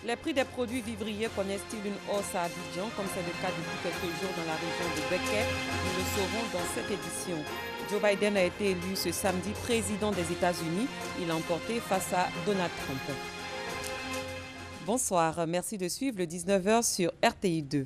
Les prix des produits vivriers connaissent-ils une hausse à Abidjan, comme c'est le cas depuis quelques jours dans la région de Beké? Nous le saurons dans cette édition. Joe Biden a été élu ce samedi président des États-Unis. Il l'a emporté face à Donald Trump. Bonsoir, merci de suivre le 19h sur RTI 2.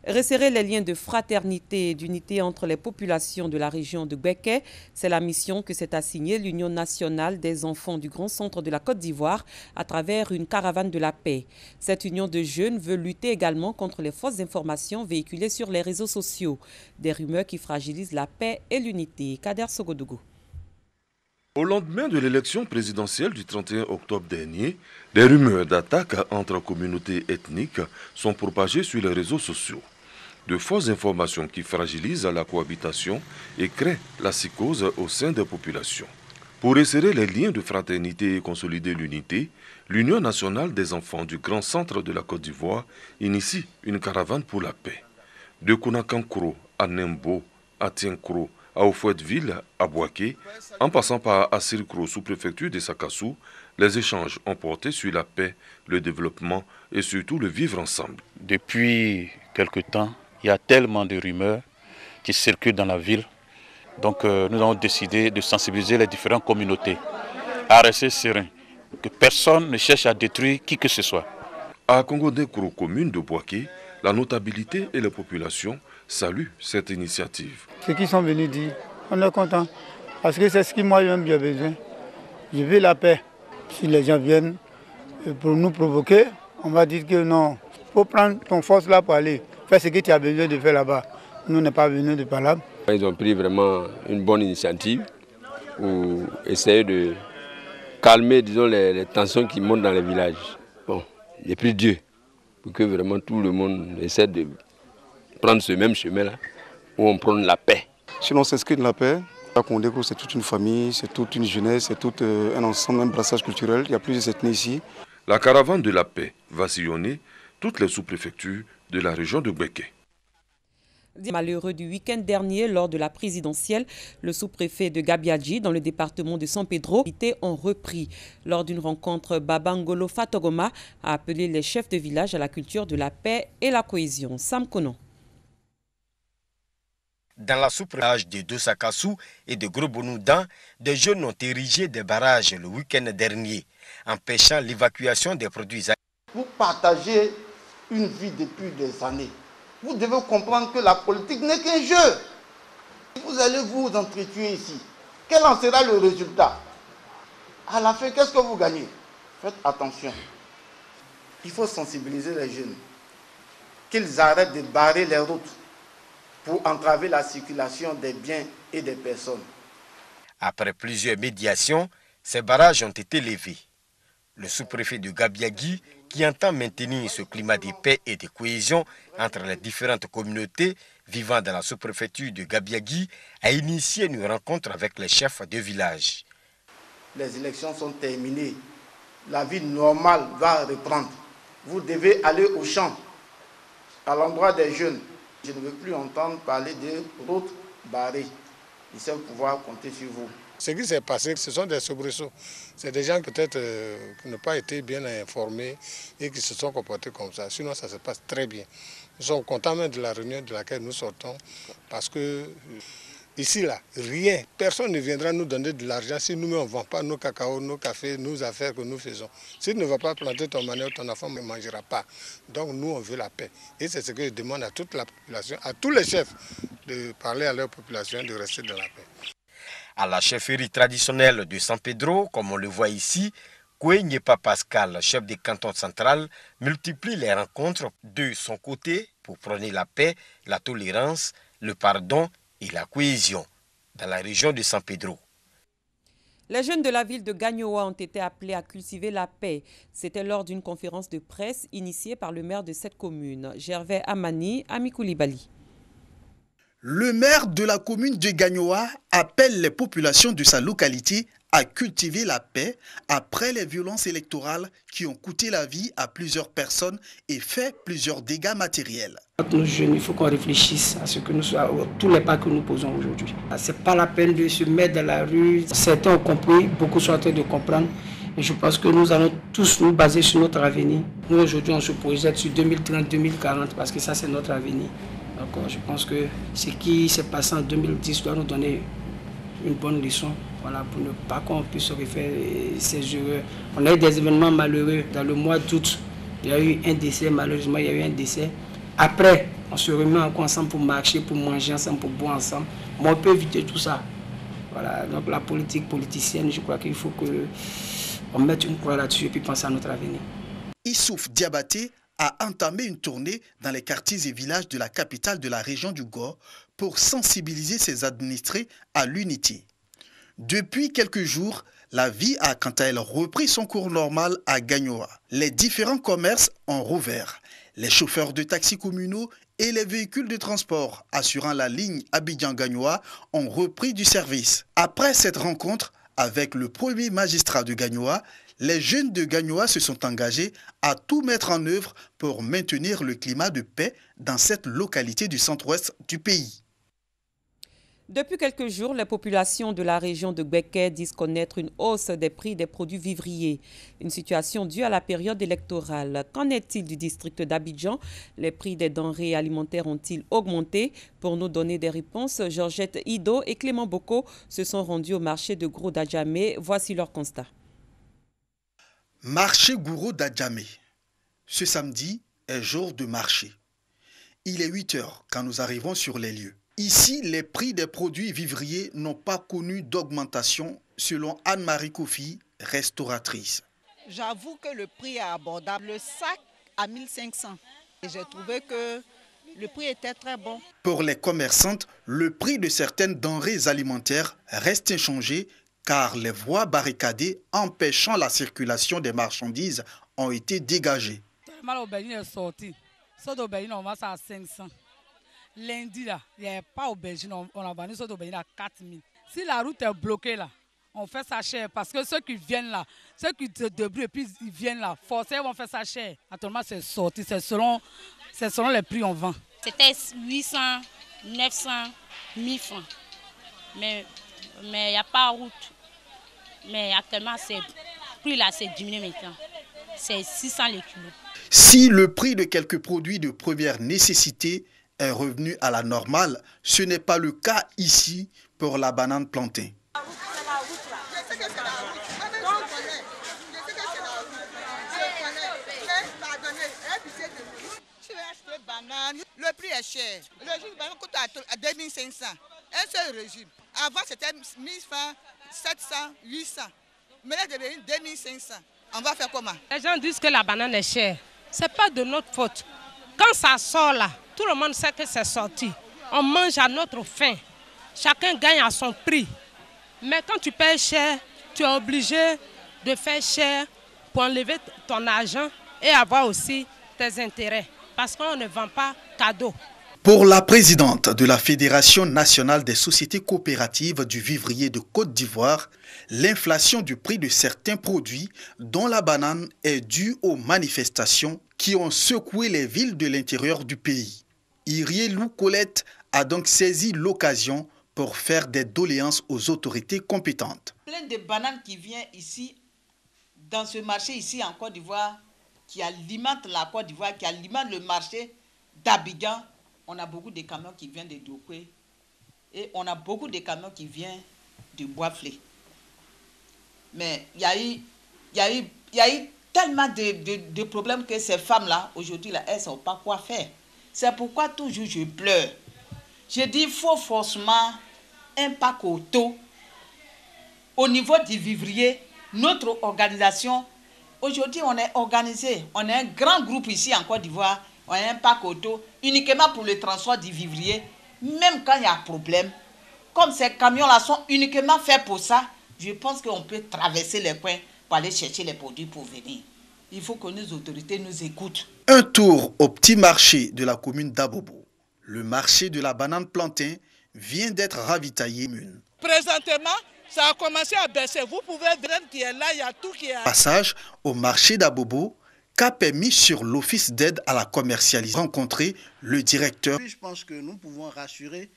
Resserrer les liens de fraternité et d'unité entre les populations de la région de Beké, c'est la mission que s'est assignée l'Union nationale des enfants du Grand Centre de la Côte d'Ivoire à travers une caravane de la paix. Cette union de jeunes veut lutter également contre les fausses informations véhiculées sur les réseaux sociaux, des rumeurs qui fragilisent la paix et l'unité. Kader Sogodougou. Au lendemain de l'élection présidentielle du 31 octobre dernier, des rumeurs d'attaques entre communautés ethniques sont propagées sur les réseaux sociaux. De fausses informations qui fragilisent la cohabitation et créent la psychose au sein des populations. Pour resserrer les liens de fraternité et consolider l'unité, l'Union nationale des enfants du Grand Centre de la Côte d'Ivoire initie une caravane pour la paix. De Konakankro à Nembo, à Tienкro, à Houphouët-Ville, à Bouaké, en passant par Assirkro, sous-préfecture de Sakassou, les échanges ont porté sur la paix, le développement et surtout le vivre ensemble. Depuis quelque temps, il y a tellement de rumeurs qui circulent dans la ville. Donc nous avons décidé de sensibiliser les différentes communautés à rester sereins, que personne ne cherche à détruire qui que ce soit. À Kongo-Dekro, commune de Bouaké, la notabilité et les populations saluent cette initiative. Ceux qui sont venus dire, on est content, parce que c'est ce que moi-même j'ai besoin. Je veux la paix. Si les gens viennent pour nous provoquer, on va dire que non, il faut prendre ton force là pour aller faire ce que tu as besoin de faire là-bas. Nous n'est pas venus de par là. Ils ont pris vraiment une bonne initiative pour essayer de calmer, disons, les tensions qui montent dans les villages. Bon, j'ai pris Dieu pour que vraiment tout le monde essaie de prendre ce même chemin-là, où on prône la paix. Si l'on s'inscrit de la paix, la Condé-Gros, c'est toute une famille, c'est toute une jeunesse, c'est tout un ensemble, un brassage culturel. Il y a plusieurs ethnies ici. La caravane de la paix va sillonner toutes les sous-préfectures de la région de Beké. Malheureux du week-end dernier, lors de la présidentielle, le sous-préfet de Gabiadji, dans le département de San Pedro, ont repris. Lors d'une rencontre, Babangolo Fatogoma a appelé les chefs de village à la culture de la paix et la cohésion. Sam Kono. Dans la sous-préfecture de Dosakassou et de Gros-Bonoudan, des jeunes ont érigé des barrages le week-end dernier, empêchant l'évacuation des produits agricoles. Vous partagez une vie depuis des années. Vous devez comprendre que la politique n'est qu'un jeu. Vous allez vous entretuer ici. Quel en sera le résultat? À la fin, qu'est-ce que vous gagnez? Faites attention. Il faut sensibiliser les jeunes. Qu'ils arrêtent de barrer les routes pour entraver la circulation des biens et des personnes. Après plusieurs médiations, ces barrages ont été levés. Le sous-préfet de Gabiadji, qui entend maintenir ce climat de paix et de cohésion entre les différentes communautés vivant dans la sous-préfecture de Gabiadji, a initié une rencontre avec les chefs de village. Les élections sont terminées. La vie normale va reprendre. Vous devez aller au champ, à l'endroit des jeunes. Je ne veux plus entendre parler de routes barrées. Ils savent pouvoir compter sur vous. Ce qui s'est passé, ce sont des soubresauts. C'est des gens peut-être qui n'ont pas été bien informés et qui se sont comportés comme ça. Sinon, ça se passe très bien. Nous sommes contents même de la réunion de laquelle nous sortons parce que ici, là, rien, personne ne viendra nous donner de l'argent si nous on ne vend pas nos cacao, nos cafés, nos affaires que nous faisons. Si tu ne vas pas planter ton manioc, ton enfant ne mangera pas. Donc nous, on veut la paix. Et c'est ce que je demande à toute la population, à tous les chefs, de parler à leur population, de rester dans la paix. À la chefferie traditionnelle de San Pedro, comme on le voit ici, Koué-Nyepa Pascal, chef du canton central, multiplie les rencontres de son côté pour prôner la paix, la tolérance, le pardon et la cohésion dans la région de San Pedro. Les jeunes de la ville de Gagnoa ont été appelés à cultiver la paix. C'était lors d'une conférence de presse initiée par le maire de cette commune, Gervais Amani Amikoulibaly. Le maire de la commune de Gagnoa appelle les populations de sa localité à cultiver la paix après les violences électorales qui ont coûté la vie à plusieurs personnes et fait plusieurs dégâts matériels. Nos jeunes, il faut qu'on réfléchisse à ce que nous sommes, tous les pas que nous posons aujourd'hui. Ce n'est pas la peine de se mettre dans la rue. Certains ont compris, beaucoup sont en train de comprendre. Et je pense que nous allons tous nous baser sur notre avenir. Nous, aujourd'hui, on se projette sur 2030-2040 parce que ça, c'est notre avenir. Donc, je pense que ce qui s'est passé en 2010 doit nous donner une bonne leçon. Voilà, pour ne pas qu'on puisse refaire ces erreurs. On a eu des événements malheureux. Dans le mois d'août, il y a eu un décès, malheureusement, il y a eu un décès. Après, on se remet encore ensemble pour marcher, pour manger ensemble, pour boire ensemble. Mais on peut éviter tout ça. Voilà, donc la politique politicienne, je crois qu'il faut qu'on mette une croix là-dessus et puis penser à notre avenir. Issouf Diabaté a entamé une tournée dans les quartiers et villages de la capitale de la région du Gor pour sensibiliser ses administrés à l'unité. Depuis quelques jours, la vie a quant à elle repris son cours normal à Gagnoa. Les différents commerces ont rouvert. Les chauffeurs de taxis communaux et les véhicules de transport assurant la ligne Abidjan-Gagnoa ont repris du service. Après cette rencontre avec le premier magistrat de Gagnoa, les jeunes de Gagnoa se sont engagés à tout mettre en œuvre pour maintenir le climat de paix dans cette localité du centre-ouest du pays. Depuis quelques jours, les populations de la région de Gbeke disent connaître une hausse des prix des produits vivriers. Une situation due à la période électorale. Qu'en est-il du district d'Abidjan? Les prix des denrées alimentaires ont-ils augmenté? Pour nous donner des réponses, Georgette Ido et Clément Boko se sont rendus au marché de Gros d'Adjamé. Voici leur constat. Marché Gouro d'Adjamé. Ce samedi est jour de marché. Il est 8 heures quand nous arrivons sur les lieux. Ici, les prix des produits vivriers n'ont pas connu d'augmentation, selon Anne-Marie Kofi, restauratrice. J'avoue que le prix est abordable. Le sac à 1500. Et j'ai trouvé que le prix était très bon. Pour les commerçantes, le prix de certaines denrées alimentaires reste inchangé car les voies barricadées empêchant la circulation des marchandises ont été dégagées. L'aubergine est sortie. Cette aubergine, on va ça à 500. Lundi, là, il n'y avait pas d'aubergine, on a vendu cette aubergine à 4000. Si la route est bloquée, là, on fait ça cher. Parce que ceux qui viennent là, ceux qui se débrouillent et puis ils viennent là, forcément, on fait ça cher. Actuellement, c'est sorti, c'est selon les prix qu'on vend. C'était 800, 900, 1000 francs. Mais il n'y a pas de route. Mais actuellement, le prix là, c'est diminué maintenant. C'est 600 les kilos. Si le prix de quelques produits de première nécessité est revenu à la normale, ce n'est pas le cas ici pour la banane plantain. Le prix est cher. Le régime coûte à 2500. Un seul régime. Avant, c'était 1000 francs, 700, 800. Mais là, c'est devenu 2500. On va faire comment? Les gens disent que la banane est chère. Ce n'est pas de notre faute. Quand ça sort là, tout le monde sait que c'est sorti. On mange à notre faim. Chacun gagne à son prix. Mais quand tu payes cher, tu es obligé de faire cher pour enlever ton argent et avoir aussi tes intérêts. Parce qu'on ne vend pas cadeau. Pour la présidente de la Fédération nationale des sociétés coopératives du vivrier de Côte d'Ivoire, l'inflation du prix de certains produits, dont la banane, est due aux manifestations qui ont secoué les villes de l'intérieur du pays. Irielou Colette a donc saisi l'occasion pour faire des doléances aux autorités compétentes. Plein de bananes qui viennent ici, dans ce marché ici en Côte d'Ivoire, qui alimente la Côte d'Ivoire, qui alimente le marché d'Abidjan. On a beaucoup de camions qui viennent de Dokwe et on a beaucoup de camions qui viennent de Bois-Flé. Mais il y a eu tellement de problèmes que ces femmes-là, aujourd'hui, là, elles ne savent pas quoi faire. C'est pourquoi toujours je pleure. Je dis qu'il faut forcément un pack auto au niveau du vivrier, notre organisation. Aujourd'hui, on est organisé. On est un grand groupe ici en Côte d'Ivoire. On a un pack auto uniquement pour le transport du vivrier. Même quand il y a un problème, comme ces camions-là sont uniquement faits pour ça, je pense qu'on peut traverser les coins pour aller chercher les produits pour venir. Il faut que nos autorités nous écoutent. Un tour au petit marché de la commune d'Abobo. Le marché de la banane plantain vient d'être ravitaillé. Présentement, ça a commencé à baisser. Vous pouvez voir qui est là, il y a tout qui est là. Passage au marché d'Abobo, cap est mis sur l'office d'aide à la commercialisation. Rencontrer le directeur. Je pense que nous pouvons rassurer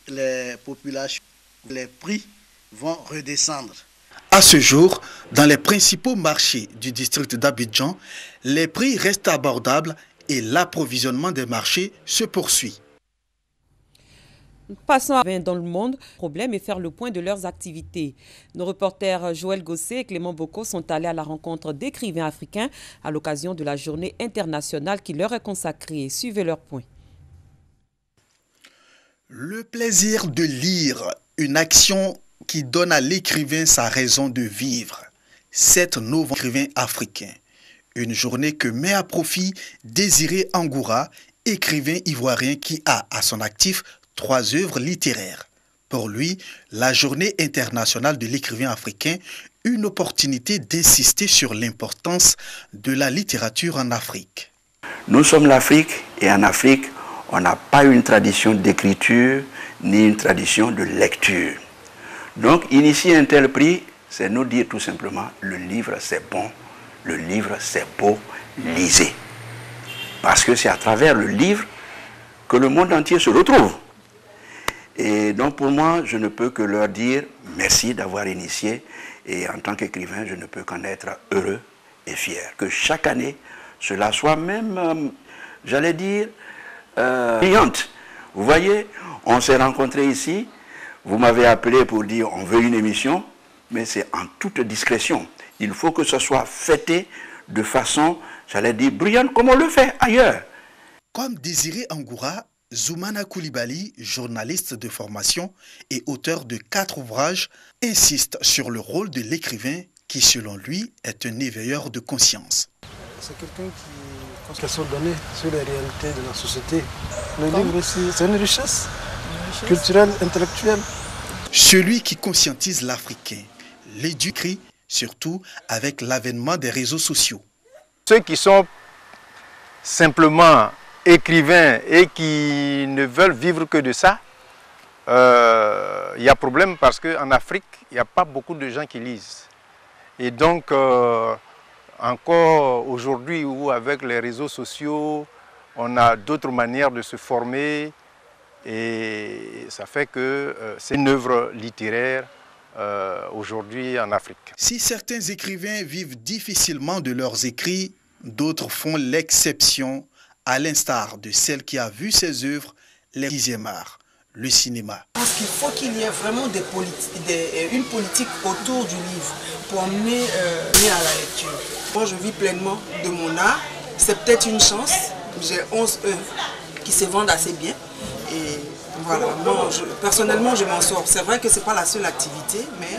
les populations. Les prix vont redescendre. À ce jour, dans les principaux marchés du district d'Abidjan, les prix restent abordables et l'approvisionnement des marchés se poursuit. Passons à dans le monde, problème et faire le point de leurs activités. Nos reporters Joël Gossé et Clément Boko sont allés à la rencontre d'écrivains africains à l'occasion de la journée internationale qui leur est consacrée. Suivez leur point. Le plaisir de lire, une action qui donne à l'écrivain sa raison de vivre. 7 novembre, écrivain africain. Une journée que met à profit Désiré Angoura, écrivain ivoirien qui a à son actif 3 œuvres littéraires. Pour lui, la journée internationale de l'écrivain africain, une opportunité d'insister sur l'importance de la littérature en Afrique. Nous sommes l'Afrique et en Afrique, on n'a pas une tradition d'écriture ni une tradition de lecture. Donc, initier un tel prix, c'est nous dire tout simplement, le livre c'est bon, le livre c'est beau, lisez. Parce que c'est à travers le livre que le monde entier se retrouve. Et donc pour moi, je ne peux que leur dire merci d'avoir initié. Et en tant qu'écrivain, je ne peux qu'en être heureux et fier. Que chaque année, cela soit même, j'allais dire, brillante. Vous voyez, on s'est rencontrés ici. Vous m'avez appelé pour dire on veut une émission, mais c'est en toute discrétion. Il faut que ce soit fêté de façon, j'allais dire, brillante comme on le fait ailleurs. Comme Désiré Angoura, Zoumana Koulibaly, journaliste de formation et auteur de 4 ouvrages, insiste sur le rôle de l'écrivain qui, selon lui, est un éveilleur de conscience. C'est quelqu'un qui pense qu'elles sont données sur les réalités de la société. Le livre aussi, c'est une richesse culturelle, intellectuelle. Celui qui conscientise l'Africain, l'éduque, surtout avec l'avènement des réseaux sociaux. Ceux qui sont simplement écrivains et qui ne veulent vivre que de ça, il y a problème parce qu'en Afrique, il n'y a pas beaucoup de gens qui lisent. Et donc, encore aujourd'hui où avec les réseaux sociaux, on a d'autres manières de se former et ça fait que c'est une œuvre littéraire aujourd'hui en Afrique. Si certains écrivains vivent difficilement de leurs écrits, d'autres font l'exception, à l'instar de celle qui a vu ses œuvres, les 10e art, le cinéma. Je pense qu'il faut qu'il y ait vraiment une politique autour du livre pour emmener à la lecture. Moi, je vis pleinement de mon art. C'est peut-être une chance. J'ai 11 œuvres qui se vendent assez bien. Et voilà, moi, personnellement, je m'en sors. C'est vrai que ce n'est pas la seule activité, mais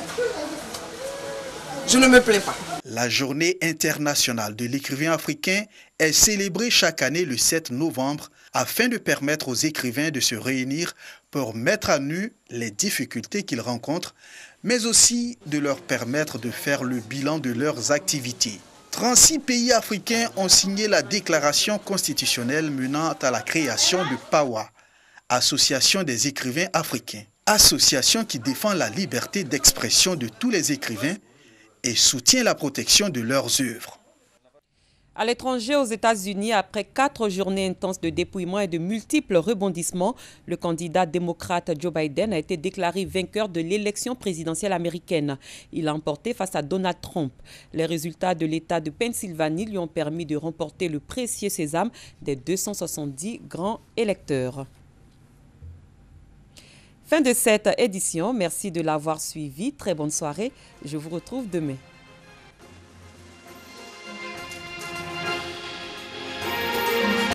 je ne me plains pas. La journée internationale de l'écrivain africain est célébrée chaque année le 7 novembre afin de permettre aux écrivains de se réunir pour mettre à nu les difficultés qu'ils rencontrent, mais aussi de leur permettre de faire le bilan de leurs activités. 36 pays africains ont signé la déclaration constitutionnelle menant à la création de PAWA, Association des écrivains africains, association qui défend la liberté d'expression de tous les écrivains et soutient la protection de leurs œuvres. À l'étranger, aux États-Unis, après 4 journées intenses de dépouillement et de multiples rebondissements, le candidat démocrate Joe Biden a été déclaré vainqueur de l'élection présidentielle américaine. Il a emporté face à Donald Trump. Les résultats de l'État de Pennsylvanie lui ont permis de remporter le précieux sésame des 270 grands électeurs. Fin de cette édition. Merci de l'avoir suivi. Très bonne soirée. Je vous retrouve demain.